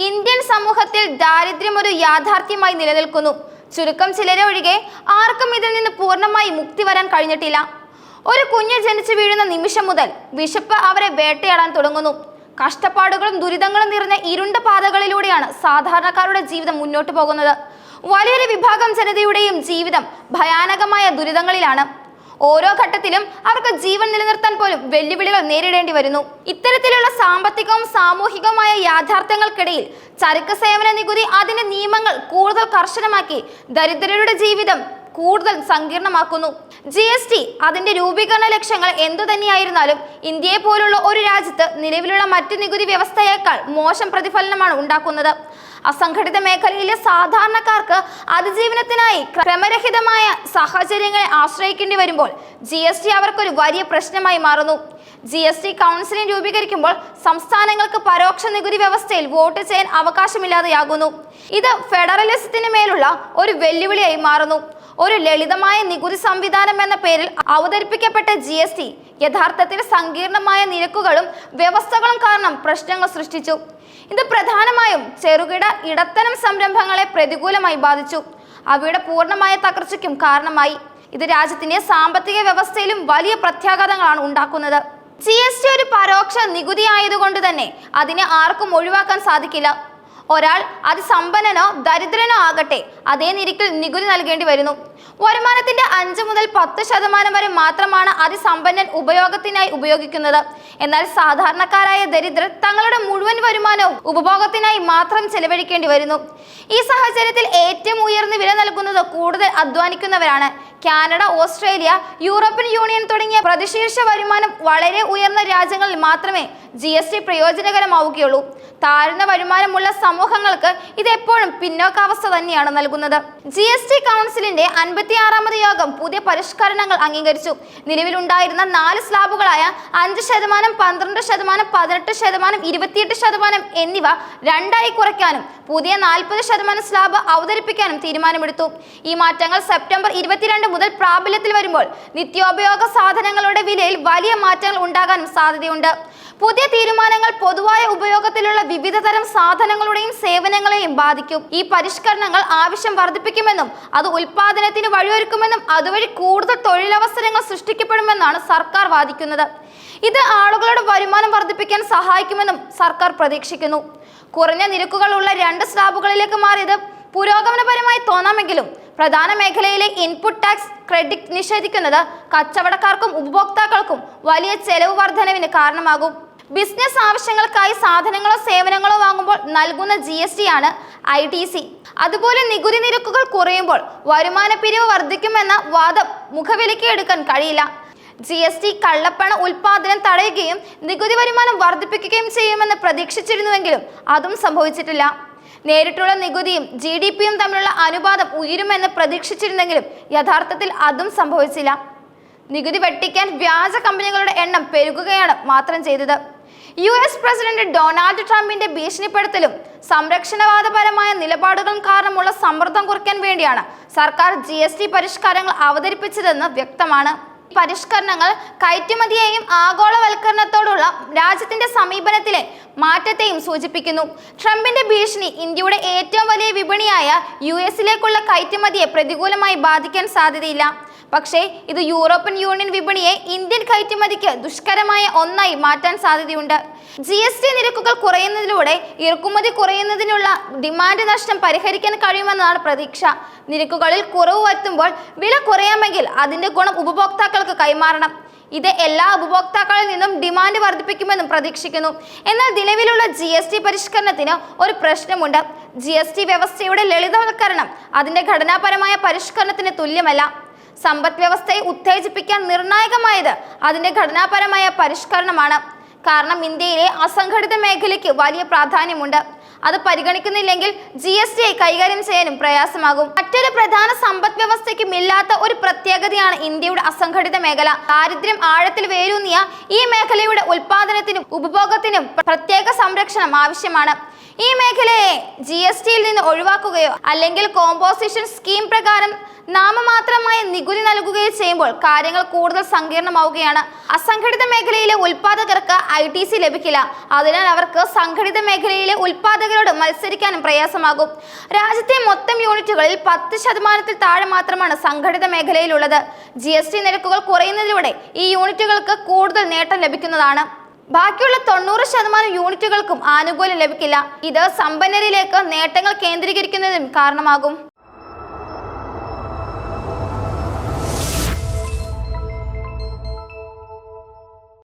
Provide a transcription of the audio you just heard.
Indian സമൂഹത്തിൽ ദാരിദ്ര്യം ഒരു യാഥാർത്ഥ്യമായി നിലനിൽക്കുന്നു. ചുരുക്കം ചിലരെ ഒഴികെ ആർക്കും ഇതിൽ നിന്ന് പൂർണ്ണമായി മുക്തി വരാൻ കഴിഞ്ഞിട്ടില്ല. ഒരു കുഞ്ഞ് ജനിച്ചു വീഴുന്ന നിമിഷം മുതൽ വിശപ്പ് അവരെ വേട്ടയാടാൻ തുടങ്ങുന്നു. കഷ്ടപ്പാടുകളും ദുരിതങ്ങളും നിറഞ്ഞ ഇരുണ്ട പാതകളിലൂടെയാണ് സാധാരണക്കാരുടെ ജീവിതം മുന്നോട്ട് പോകുന്നത്. വലിയൊരു വിഭാഗം ജനതയുടെയും ജീവിതം ഭയാനകമായ ദുരിതങ്ങളിലാണ്. ഓരോ ഘട്ടത്തിലും അവർക്ക് ജീവൻ നിലനിർത്താൻ പോലും വെല്ലുവിളികൾ നേരിടേണ്ടി വരുന്നു. ഇത്തരത്തിലുള്ള സാമ്പത്തികവും സാമൂഹികവുമായ യാഥാർത്ഥ്യങ്ങൾക്കിടയിൽ ചരക്ക് സേവന നികുതി അതിന്റെ നിയമങ്ങൾ കൂടുതൽ കർശനമാക്കി ദരിദ്രരുടെ ജീവിതം കൂടുതൽ സങ്കീർണമാക്കുന്നു. GST അതിന്റെ രൂപീകരണ ലക്ഷ്യങ്ങൾ എന്തു തന്നെയായിരുന്നാലും ഇന്ത്യയെ പോലുള്ള ഒരു രാജ്യത്ത് നിലവിലുള്ള മറ്റു നികുതി വ്യവസ്ഥയേക്കാൾ മോശം പ്രതിഫലനമാണ് ഉണ്ടാക്കുന്നത്. അസംഘടിത മേഖലയിലെ സാധാരണക്കാർക്ക് അതിജീവനത്തിനായി ക്രമരഹിതമായ സാഹചര്യങ്ങളെ ആശ്രയിക്കേണ്ടി വരുമ്പോൾ GST അവർക്കൊരു വലിയ പ്രശ്നമായി മാറുന്നു. GST കൗൺസിലിംഗ് രൂപീകരിക്കുമ്പോൾ സംസ്ഥാനങ്ങൾക്ക് പരോക്ഷ നികുതി വ്യവസ്ഥയിൽ വോട്ട് ചെയ്യാൻ അവകാശമില്ലാതെയാകുന്നു. ഇത് ഫെഡറലിസത്തിന് മേലുള്ള ഒരു വെല്ലുവിളിയായി മാറുന്നു. ഒരു ലളിതമായ നികുതി സംവിധാനം എന്ന പേരിൽ അവതരിപ്പിക്കപ്പെട്ട GST യഥാർത്ഥത്തിൽ സങ്കീർണമായ നിരക്കുകളും വ്യവസ്ഥകളും കാരണം പ്രശ്നങ്ങൾ സൃഷ്ടിച്ചു. ഇത് പ്രധാനമായും ചെറുകിട ഇടത്തരം സംരംഭങ്ങളെ പ്രതികൂലമായി ബാധിച്ചു. അവയുടെ പൂർണ്ണമായ തകർച്ചയ്ക്കും കാരണമായി. ഇത് രാജ്യത്തിന്റെ സാമ്പത്തിക വ്യവസ്ഥയിലും വലിയ പ്രത്യാഘാതങ്ങളാണ് ഉണ്ടാക്കുന്നത്. GST ഒരു പരോക്ഷ നികുതി ആയതുകൊണ്ട് തന്നെ അതിനെ ആർക്കും ഒഴിവാക്കാൻ സാധിക്കില്ല. ഒരാൾ അതിസമ്പന്നനോ ദരിദ്രനോ ആകട്ടെ അതേ നിരക്കിൽ നികുതി നൽകേണ്ടി വരുന്നു. വരുമാനത്തിന്റെ 5 മുതൽ 10% വരെ മാത്രമാണ് അതിസമ്പന്നൻ ഉപയോഗത്തിനായി ഉപയോഗിക്കുന്നത്. എന്നാൽ സാധാരണക്കാരായ ദരിദ്രർ തങ്ങളുടെ മുഴുവൻ വരുമാനവും ഉപഭോഗത്തിനായി മാത്രം ചെലവഴിക്കേണ്ടി വരുന്നു. ഈ സാഹചര്യത്തിൽ ഏറ്റവും ഉയർന്ന വില നൽകുന്നത് കൂടുതൽ അധ്വാനിക്കുന്നവരാണ്. കാനഡ, ഓസ്ട്രേലിയ, യൂറോപ്യൻ യൂണിയൻ തുടങ്ങിയ പ്രതിശീർഷ വരുമാനം വളരെ ഉയർന്ന രാജ്യങ്ങളിൽ മാത്രമേ GST പ്രയോജനകരമാവുകയുള്ളൂ. താഴ്ന്ന വരുമാനമുള്ള സമൂഹങ്ങൾക്ക് ഇത് എപ്പോഴും പിന്നോക്കാവസ്ഥ തന്നെയാണ് നൽകുന്നത്. GST കൗൺസിലിന്റെ 56ാമത് യോഗം പുതിയ പരിഷ്കരണങ്ങൾ അംഗീകരിച്ചു. നിലവിലുണ്ടായിരുന്ന 4 സ്ലാബുകളായ 5%, 12%, 18%, 28% എന്നിവ 2ആയി കുറയ്ക്കാനും പുതിയ 40% സ്ലാബ് അവതരിപ്പിക്കാനും തീരുമാനമെടുത്തു. ഈ മാറ്റങ്ങൾ സെപ്റ്റംബർ 22 മുതൽ പ്രാബല്യത്തിൽ വരുമ്പോൾ നിത്യോപയോഗ സാധനങ്ങളുടെ വിലയിൽ വലിയ മാറ്റങ്ങൾ ഉണ്ടാകാനും സാധ്യതയുണ്ട്. പുതിയ തീരുമാനങ്ങൾ പൊതുവായ ഉപയോഗത്തിലുള്ള വിവിധ തരം സാധനങ്ങളുടെയും സേവനങ്ങളെയും ബാധിക്കും. ഈ പരിഷ്കരണങ്ങൾ ആവശ്യം വർദ്ധിപ്പിക്കുമെന്നും അത് ഉൽപാദനത്തിന് വഴിയൊരുക്കുമെന്നും അതുവഴി കൂടുതൽ തൊഴിലവസരങ്ങൾ സൃഷ്ടിക്കപ്പെടുമെന്നാണ് സർക്കാർ വാദിക്കുന്നത്. ഇത് ആളുകളുടെ വരുമാനം വർദ്ധിപ്പിക്കാൻ സഹായിക്കുമെന്നും സർക്കാർ പ്രതീക്ഷിക്കുന്നു. കുറഞ്ഞ നിരക്കുകളുള്ള 2 സ്ലാബുകളിലേക്ക് മാറിയത് പുരോഗമനപരമായി തോന്നാമെങ്കിലും പ്രധാന മേഖലയിലെ ഇൻപുട്ട് ടാക്സ് ക്രെഡിറ്റ് നിഷേധിക്കുന്നത് കച്ചവടക്കാർക്കും ഉപഭോക്താക്കൾക്കും വലിയ ചെലവ് വർധനവിന് കാരണമാകും. ബിസിനസ് ആവശ്യങ്ങൾക്കായി സാധനങ്ങളോ സേവനങ്ങളോ വാങ്ങുമ്പോൾ നൽകുന്ന GST ആണ് ITC. അതുപോലെ നികുതി നിരക്കുകൾ കുറയുമ്പോൾ വരുമാന പിരിവ് വർദ്ധിക്കുമെന്ന വാദം മുഖവിലയ്ക്ക് എടുക്കാൻ കഴിയില്ല. GST കള്ളപ്പണ ഉൽപാദനം തടയുകയും നികുതി വരുമാനം വർദ്ധിപ്പിക്കുകയും ചെയ്യുമെന്ന് പ്രതീക്ഷിച്ചിരുന്നുവെങ്കിലും അതും സംഭവിച്ചിട്ടില്ല. നേരിട്ടുള്ള നികുതിയും GDPയും തമ്മിലുള്ള അനുപാതം ഉയരുമെന്ന് പ്രതീക്ഷിച്ചിരുന്നെങ്കിലും യഥാർത്ഥത്തിൽ അതും സംഭവിച്ചില്ല. നികുതി വെട്ടിക്കാൻ വ്യാജ കമ്പനികളുടെ എണ്ണം പെരുകുകയാണ് മാത്രം ചെയ്തത്. US പ്രസിഡന്റ് ഡൊണാൾഡ് ട്രംപിന്റെ ഭീഷണിപ്പെടുത്തലും സംരക്ഷണവാദപരമായ നിലപാടുകളും കാരണമുള്ള സമ്മർദ്ദം കുറയ്ക്കാൻ വേണ്ടിയാണ് സർക്കാർ GST പരിഷ്കാരങ്ങൾ അവതരിപ്പിച്ചതെന്ന് വ്യക്തമാണ്. പരിഷ്കരണങ്ങൾ കയറ്റുമതിയെയും ആഗോളവൽക്കരണത്തോടുള്ള രാജ്യത്തിന്റെ സമീപനത്തിലെ മാറ്റത്തെയും സൂചിപ്പിക്കുന്നു. ട്രംപിന്റെ ഭീഷണി ഇന്ത്യയുടെ ഏറ്റവും വലിയ വിപണിയായ US-ലേക്കുള്ള കയറ്റുമതിയെ പ്രതികൂലമായി ബാധിക്കാൻ സാധ്യതയില്ല. പക്ഷേ ഇത് യൂറോപ്യൻ യൂണിയൻ വിപണിയെ ഇന്ത്യൻ കയറ്റുമതിക്ക് ദുഷ്കരമായ ഒന്നായി മാറ്റാൻ സാധ്യതയുണ്ട്. GST നിരക്കുകൾ കുറയുന്നതിലൂടെ ഇറക്കുമതി കുറയുന്നതിനുള്ള ഡിമാൻഡ് നഷ്ടം പരിഹരിക്കാൻ കഴിയുമെന്നാണ് പ്രതീക്ഷ. നിരക്കുകളിൽ കുറവ് വരുത്തുമ്പോൾ വില കുറയാമെങ്കിൽ അതിന്റെ ഗുണം ഉപഭോക്താക്കൾക്ക് കൈമാറണം. ഇത് എല്ലാ ഉപഭോക്താക്കളിൽ നിന്നും ഡിമാൻഡ് വർദ്ധിപ്പിക്കുമെന്നും പ്രതീക്ഷിക്കുന്നു. എന്നാൽ നിലവിലുള്ള GST പരിഷ്കരണത്തിന് ഒരു പ്രശ്നമുണ്ട്. GST വ്യവസ്ഥയുടെ ലളിതവൽക്കരണം അതിന്റെ ഘടനാപരമായ പരിഷ്കരണത്തിന് തുല്യമല്ല. സമ്പദ് വ്യവസ്ഥയെ ഉത്തേജിപ്പിക്കാൻ നിർണായകമായത് അതിന്റെ ഘടനാപരമായ പരിഷ്കരണമാണ്. കാരണം ഇന്ത്യയിലെ അസംഘടിത മേഖലയ്ക്ക് വലിയ പ്രാധാന്യമുണ്ട്. അത് പരിഗണിക്കുന്നില്ലെങ്കിൽ GST കൈകാര്യം ചെയ്യാനും പ്രയാസമാകും. മറ്റൊരു പ്രധാന സമ്പദ് വ്യവസ്ഥയ്ക്കും ഇല്ലാത്ത ഒരു പ്രത്യേകതയാണ് ഇന്ത്യയുടെ അസംഘടിത മേഖല. ദാരിദ്ര്യം ആഴത്തിൽ വേരൂന്നിയ ഈ മേഖലയുടെ ഉൽപാദനത്തിനും ഉപഭോഗത്തിനും പ്രത്യേക സംരക്ഷണം ആവശ്യമാണ്. ഈ മേഖലയെ GST-യിൽ നിന്ന് ഒഴിവാക്കുകയോ അല്ലെങ്കിൽ കോമ്പോസിഷൻ സ്കീം പ്രകാരം നാമമാത്രമായ നികുതി നൽകുകയോ ചെയ്യുമ്പോൾ കാര്യങ്ങൾ കൂടുതൽ സങ്കീർണമാവുകയാണ്. അസംഘടിത മേഖലയിലെ ഉൽപാദകർക്ക് ITC ലഭിക്കില്ല. അതിനാൽ അവർക്ക് സംഘടിത മേഖലയിലെ ഉൽപാദകരോട് മത്സരിക്കാനും പ്രയാസമാകും. രാജ്യത്തെ മൊത്തം യൂണിറ്റുകളിൽ 10% താഴെ മാത്രമാണ് സംഘടിത മേഖലയിലുള്ളത്. GST നിരക്കുകൾ കുറയുന്നതിലൂടെ ഈ യൂണിറ്റുകൾക്ക് കൂടുതൽ നേട്ടം ലഭിക്കുന്നതാണ്. ബാക്കിയുള്ള 90% യൂണിറ്റുകൾക്കും ആനുകൂല്യം ലഭിക്കില്ല. ഇത് സമ്പന്നരിലേക്ക് നേട്ടങ്ങൾ കേന്ദ്രീകരിക്കുന്നതിനും കാരണമാകും.